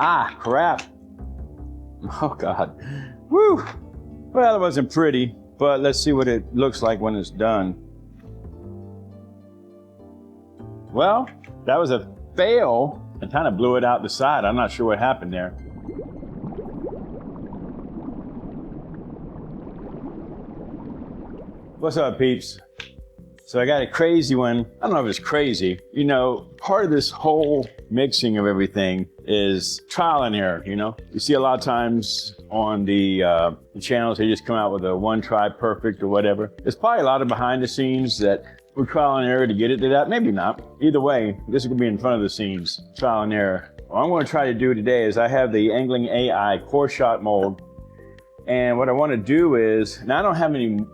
Ah, crap. Oh God. Woo. Well, it wasn't pretty, but let's see what it looks like when it's done. Well, that was a fail. I kind of blew it out the side. I'm not sure what happened there. What's up, peeps? So I got a crazy one. I don't know if it's crazy. You know, part of this whole mixing of everything is trial and error, you know? You see a lot of times on the channels, they just come out with a one try perfect or whatever. There's probably a lot of behind the scenes that we're trial and error to get it to that. Maybe not. Either way, this is gonna be in front of the scenes, trial and error. What I'm gonna try to do today is I have the Angling AI core shot mold. And what I wanna do is, now I don't have any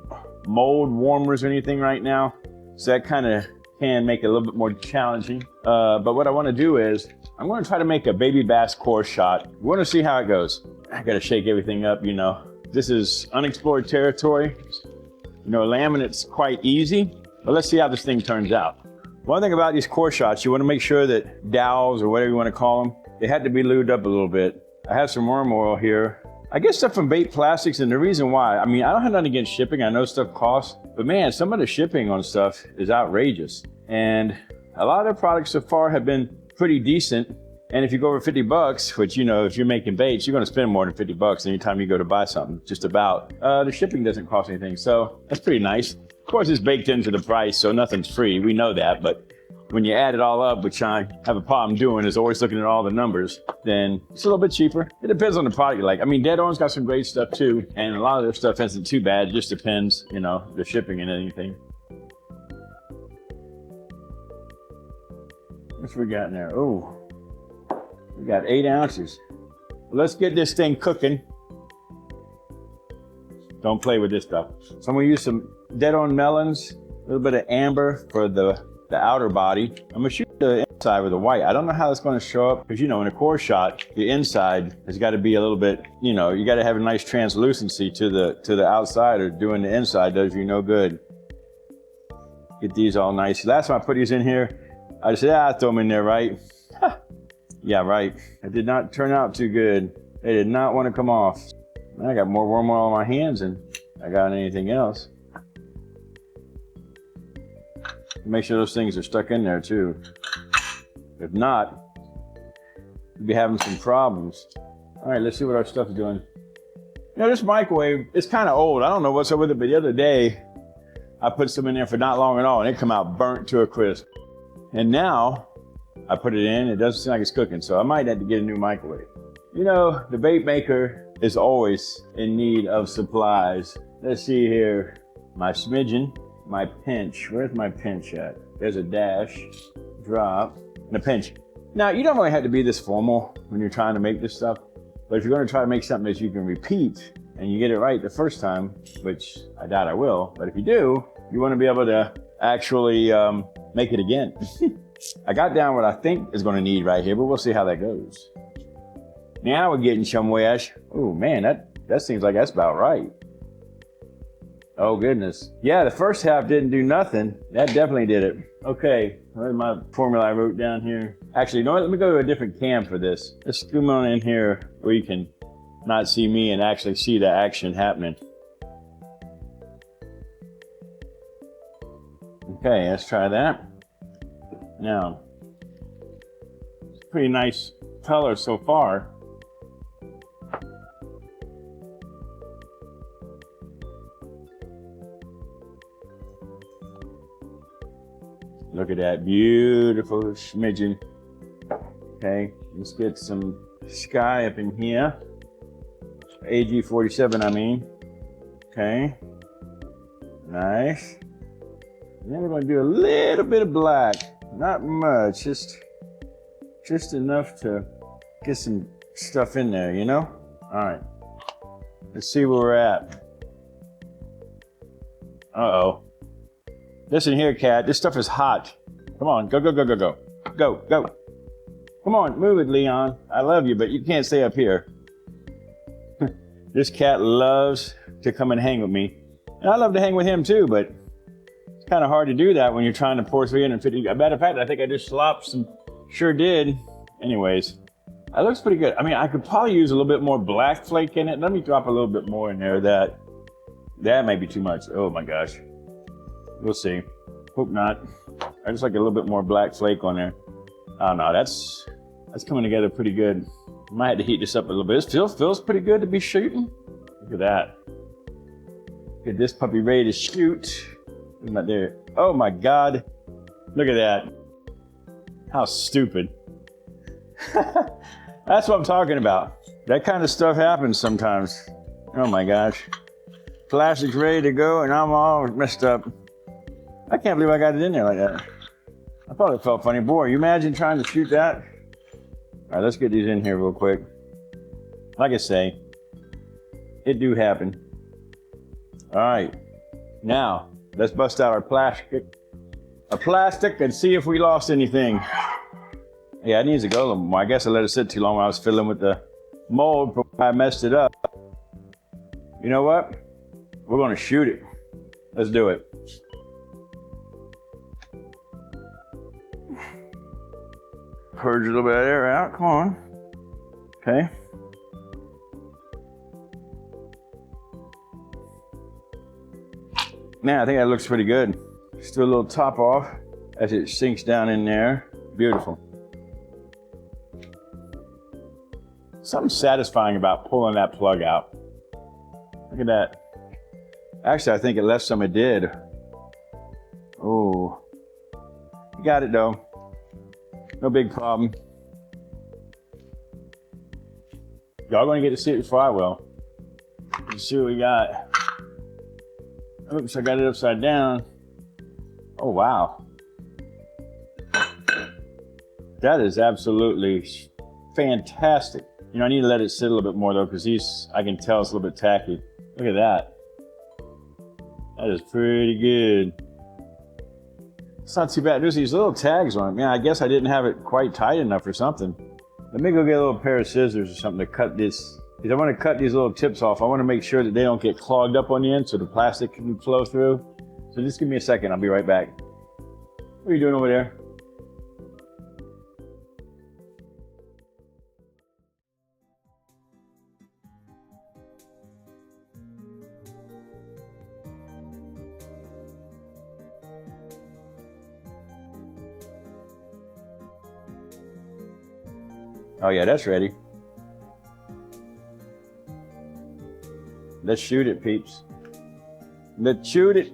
mold warmers or anything right now, so that kind of can make it a little bit more challenging. But what I want to do is I'm going to try to make a baby bass core shot. We want to see how it goes. I got to shake everything up, you know. This is unexplored territory. You know, laminate's quite easy, but let's see how this thing turns out. One thing about these core shots, you want to make sure that dowels or whatever you want to call them, they had to be lubed up a little bit. I have some worm oil here. I get stuff from Bait Plastics, and the reason why, I mean, I don't have nothing against shipping. I know stuff costs, but man, some of the shipping on stuff is outrageous. And a lot of their products so far have been pretty decent. And if you go over 50 bucks, which, you know, if you're making baits, you're going to spend more than 50 bucks anytime you go to buy something, just about. The shipping doesn't cost anything, so that's pretty nice. Of course, it's baked into the price, so nothing's free. We know that, but when you add it all up, which I have a problem doing, is always looking at all the numbers, then it's a little bit cheaper. It depends on the product you like. I mean, Dead On's got some great stuff too, and a lot of their stuff isn't too bad. It just depends, you know, the shipping and anything. What we got in there? Oh, we got 8 ounces. Let's get this thing cooking. Don't play with this stuff. So I'm gonna use some Dead On melons, a little bit of amber for the outer body. I'm gonna shoot the inside with the white. I don't know how that's gonna show up, because you know, in a core shot, the inside has got to be a little bit, you know, you got to have a nice translucency to the outside, or doing the inside does you no good. Get these all nice. Last time I put these in here, I just said, I throw them in there, right? Yeah, right. It did not turn out too good. They did not want to come off. I got more worm oil on my hands than I got anything else. Make sure those things are stuck in there too. If not, we'll be having some problems. All right, let's see what our stuff's doing. You know, this microwave, it's kind of old. I don't know what's up with it, but the other day, I put some in there for not long at all, and it come out burnt to a crisp. And now, I put it in, it doesn't seem like it's cooking, so I might have to get a new microwave. You know, the bait maker is always in need of supplies. Let's see here, my smidgen. My pinch, where's my pinch at? There's a dash, drop, and a pinch. Now, you don't really have to be this formal when you're trying to make this stuff, but if you're gonna try to make something that you can repeat and you get it right the first time, which I doubt I will, but if you do, you wanna be able to actually make it again. I got down what I think is gonna need right here, but we'll see how that goes. Now we're getting somewhere. Oh man, that seems like that's about right. Oh goodness. Yeah, the first half didn't do nothing. That definitely did it. Okay, where's my formula I wrote down here? Actually, you know what? Let me go to a different cam for this. Let's zoom on in here where you can not see me and actually see the action happening. Okay, let's try that. Now, it's a pretty nice color so far. Look at that beautiful smidgen. Okay, let's get some sky up in here. AG47, I mean. Okay, nice. And then we're gonna do a little bit of black. Not much, just enough to get some stuff in there, you know? All right, let's see where we're at. Uh-oh. Listen here, cat, this stuff is hot. Come on, go, go, go, go, go. Go, go. Come on, move it, Leon. I love you, but you can't stay up here. This cat loves to come and hang with me. And I love to hang with him too, but it's kind of hard to do that when you're trying to pour 350. As a matter of fact, I think I just slopped some, sure did. Anyways, That looks pretty good. I mean, I could probably use a little bit more black flake in it. Let me drop a little bit more in there. That may be too much. Oh my gosh. We'll see. Hope not. I just like a little bit more black flake on there. Oh no, that's coming together pretty good. Might have to heat this up a little bit. It feels pretty good to be shooting. Look at that. Get this puppy ready to shoot. Not there. Oh my God. Look at that. How stupid. That's what I'm talking about. That kind of stuff happens sometimes. Oh my gosh. Plastic's ready to go and I'm all messed up. I can't believe I got it in there like that. I thought it felt funny. Boy, you imagine trying to shoot that? All right, let's get these in here real quick. Like I say, it do happen. All right, now let's bust out our plastic and see if we lost anything. Yeah, it needs to go a little more. I guess I let it sit too long when I was fiddling with the mold before I messed it up. You know what? We're gonna shoot it. Let's do it. Purge a little bit of air out, come on. Okay. Now, I think that looks pretty good. Just do a little top off as it sinks down in there. Beautiful. Something satisfying about pulling that plug out. Look at that. Actually, I think it left some it did. Oh, you got it though. No big problem. Y'all gonna get to see it before I will. Let's see what we got. Oops, I got it upside down. Oh, wow. That is absolutely fantastic. You know, I need to let it sit a little bit more though, because I can tell it's a little bit tacky. Look at that. That is pretty good. It's not too bad. There's these little tags on it. Man, I guess I didn't have it quite tight enough or something. Let me go get a little pair of scissors or something to cut this. Because I want to cut these little tips off. I want to make sure that they don't get clogged up on the end so the plastic can flow through. So just give me a second. I'll be right back. What are you doing over there? Oh yeah, that's ready. Let's shoot it, peeps. Let's shoot it.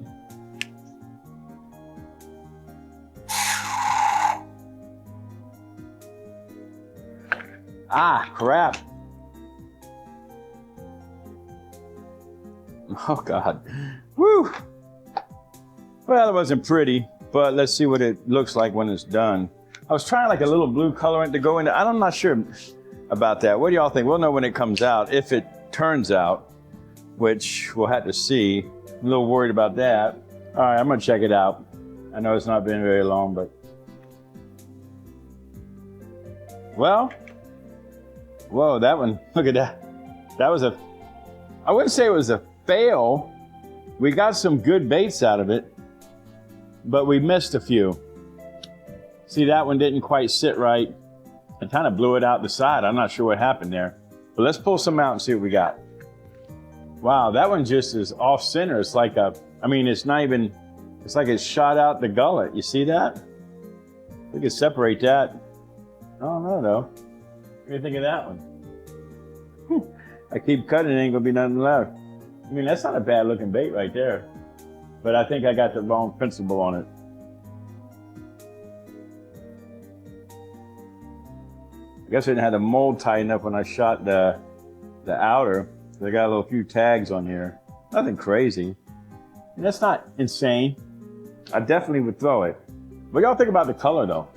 Ah, crap. Oh God. Woo! Well, it wasn't pretty, but let's see what it looks like when it's done. I was trying like a little blue colorant to go into. I'm not sure about that. What do y'all think? We'll know when it comes out, if it turns out, which we'll have to see. I'm a little worried about that. All right, I'm gonna check it out. I know it's not been very long, but. Well, whoa, that one, look at that. That was I wouldn't say it was a fail. We got some good baits out of it, but we missed a few. See, that one didn't quite sit right. I kind of blew it out the side. I'm not sure what happened there. But let's pull some out and see what we got. Wow, that one just is off center. It's like it's not even, it's like it's shot out the gullet. You see that? We could separate that. I don't know though. What do you think of that one? I keep cutting, ain't gonna be nothing left. I mean, that's not a bad looking bait right there. But I think I got the wrong principle on it. I guess I didn't have the mold tight enough when I shot the outer. So I got a little few tags on here. Nothing crazy. And that's not insane. I definitely would throw it. What y'all think about the color though?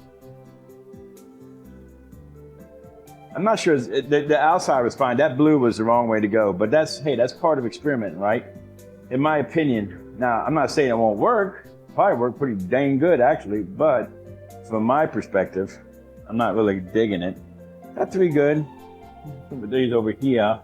I'm not sure. The outside was fine. That blue was the wrong way to go. But that's part of experimenting, right? In my opinion. Now, I'm not saying it won't work. Probably work pretty dang good actually. But from my perspective, I'm not really digging it. That's pretty good. Put these over here.